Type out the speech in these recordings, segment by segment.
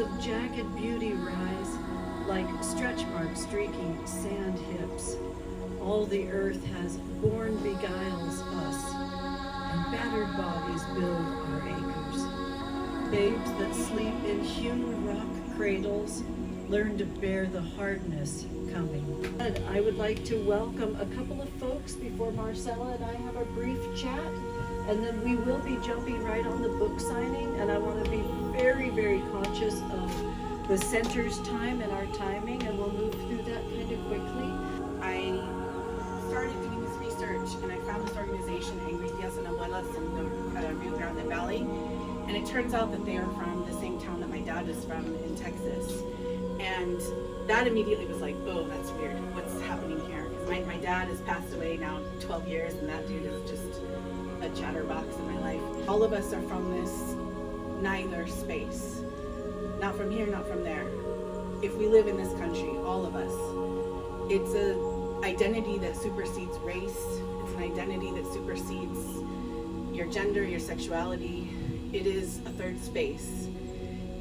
of jagged beauty rise, like stretch marks streaking sand hips. All the earth has born beguiles us, and battered bodies build our acres. Babes that sleep in hewn rock cradles learn to bear the hardness coming. And I would like to welcome a couple of folks before Marcella and I have a brief chat, and then we will be jumping right on the book signing, and I want to be very, very conscious of the center's time and our timing, and we'll move through that kind of quickly. I started doing this research and I found this organization, Angry Tías and Abuelas, in the Rio Grande Valley, and it turns out that they are from the same town that my dad is from in Texas. And that immediately was like, oh, that's weird. What's happening here? Because my dad has passed away now 12 years, and that dude is just a chatterbox in my life. All of us are from this neither space. Not from here, not from there. If we live in this country, all of us, it's an identity that supersedes race. It's an identity that supersedes your gender, your sexuality. It is a third space.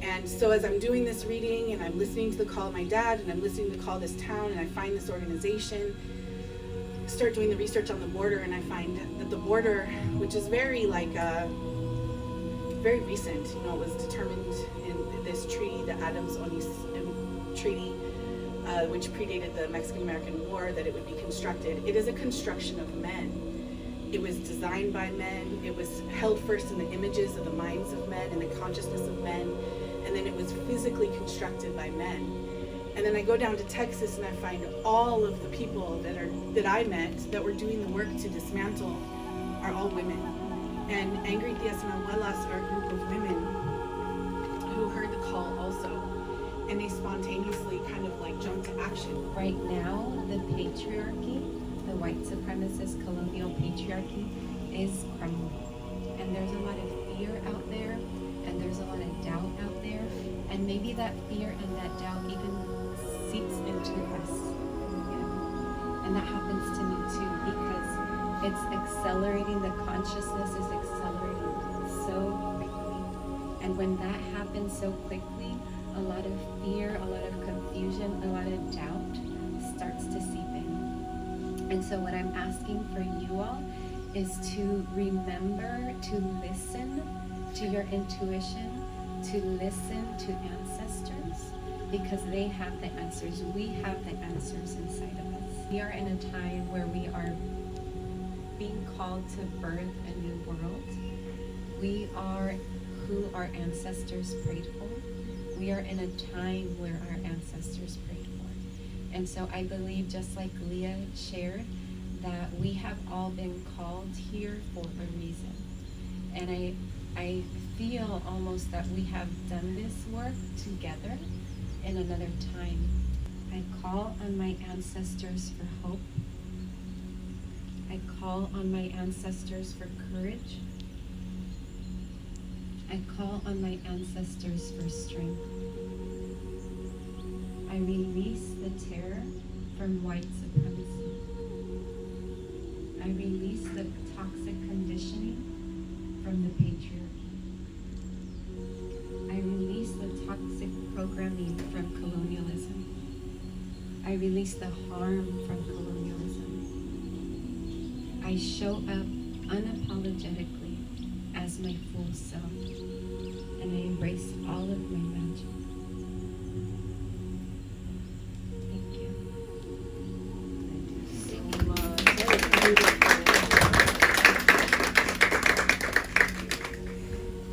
And so as I'm doing this reading and I'm listening to the call of my dad and I'm listening to the call of this town and I find this organization, start doing the research on the border, and I find that the border, which is very very recent, you know, it was determined in this treaty, the Adams-Onis Treaty, which predated the Mexican-American War, that it would be constructed. It is a construction of men. It was designed by men. It was held first in the images of the minds of men and the consciousness of men, and then it was physically constructed by men. And then I go down to Texas and I find all of the people that I met that were doing the work to dismantle are all women. And Angry Tías and Abuelas are a group of women who heard the call also, and they spontaneously kind of like jumped to action. Right now, the patriarchy, the white supremacist colonial patriarchy, is crumbling. And there's a lot of fear out there, and there's a lot of doubt out there, and maybe that fear and that doubt even seeps into us. And that happens to me too, because it's accelerating, the consciousness is accelerating so quickly. And when that happens so quickly, a lot of fear, a lot of confusion, a lot of doubt starts to seep in. And so what I'm asking for you all is to remember to listen to your intuition, to listen to ancestors, because they have the answers. We have the answers inside of us. We are in a time where we are being called to birth a new world. We are who our ancestors prayed for. We are in a time where our ancestors prayed for. And so I believe, just like Leah shared, that we have all been called here for a reason. And I feel almost that we have done this work together in another time. I call on my ancestors for hope. I call on my ancestors for courage. I call on my ancestors for strength. I release the terror from white supremacy. I release the toxic conditioning from the patriarchy. I release the toxic programming from colonialism. I release the harm from colonialism. I show up unapologetically as my full self, and I embrace all of my magic. Thank you. Thank you so much. That was beautiful.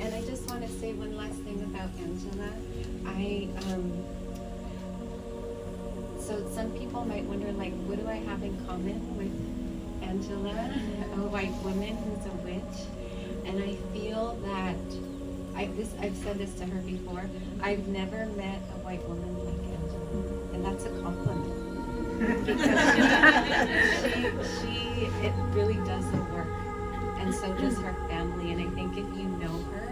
And I just want to say one last thing about Angela. So some people might wonder, like, what do I have in common with Angela, a white woman who's a witch? And I feel that, I've said this to her before, I've never met a white woman like Angela, and that's a compliment. Because it really does the work, and so does her family. And I think if you know her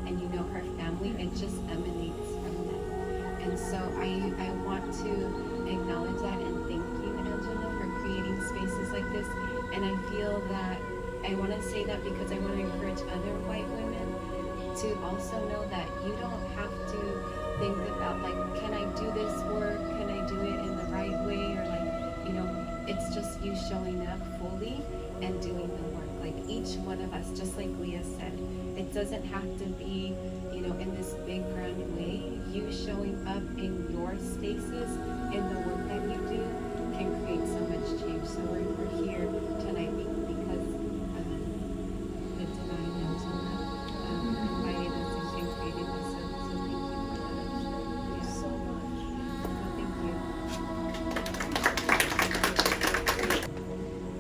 and you know her family, it just emanates from them. And so I want to acknowledge that and thank you, Angela, for creating spaces like this. And I feel that I want to say that because I want to encourage other white women to also know that you don't have to think about like, can I do this work? Can I do it in the right way? Or like, you know, it's just you showing up fully and doing the work. Like each one of us, just like Leah said, it doesn't have to be, you know, in this big grand way. You showing up in your spaces, in the work that you do, can create so much change. So we're here tonight because the divine knows all that, invited us and created us. So thank you for that. Thank you so much. Thank you.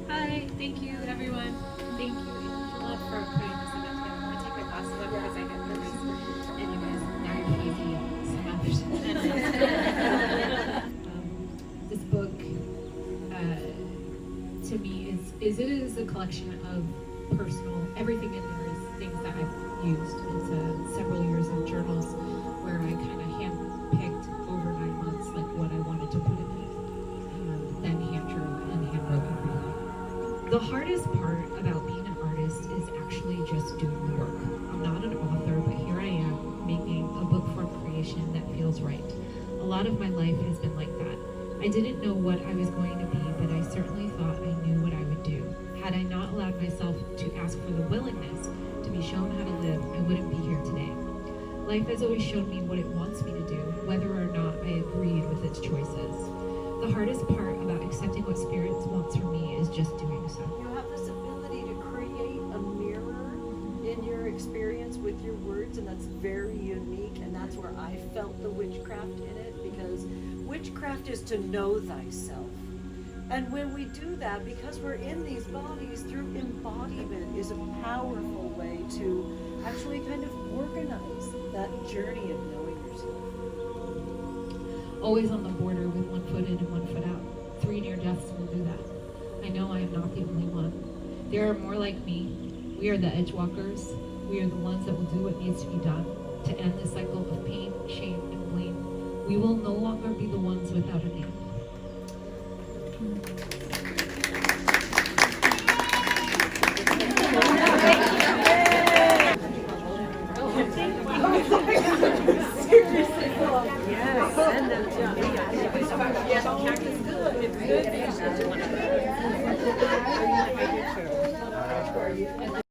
Hi, thank you everyone. Thank you, Angela, for putting this event together. I'm gonna take my glasses off because I get nervous. And you guys, now you're easy this book, to me, is a collection of personal, everything in there is things that I've used. It's several years of journals where I kind of hand-picked over 9 months, like what I wanted to put in it, then hand-drew and hand-wrote everything. The hardest part about being an artist is actually just doing the work. I'm not an author, but here I am making a book from creation that feels right. A lot of my life has been like that. I didn't know what I was going to be, but I certainly thought I knew what I would do. Had I not allowed myself to ask for the willingness to be shown how to live, I wouldn't be here today. Life has always shown me what it wants me to do, whether or not I agreed with its choices. The hardest part about accepting what Spirit wants from me is just doing so. You have this ability to create a mirror in your experience with your words, and that's very unique, and that's where I felt the witchcraft in it, because witchcraft is to know thyself. And when we do that, because we're in these bodies, through embodiment is a powerful way to actually kind of organize that journey of knowing yourself. Always on the border with one foot in and one foot out. 3 near deaths will do that. I know I am not the only one. There are more like me. We are the edge walkers. We are the ones that will do what needs to be done to end the cycle of pain, shame, and blame. We will no longer be the ones without a name.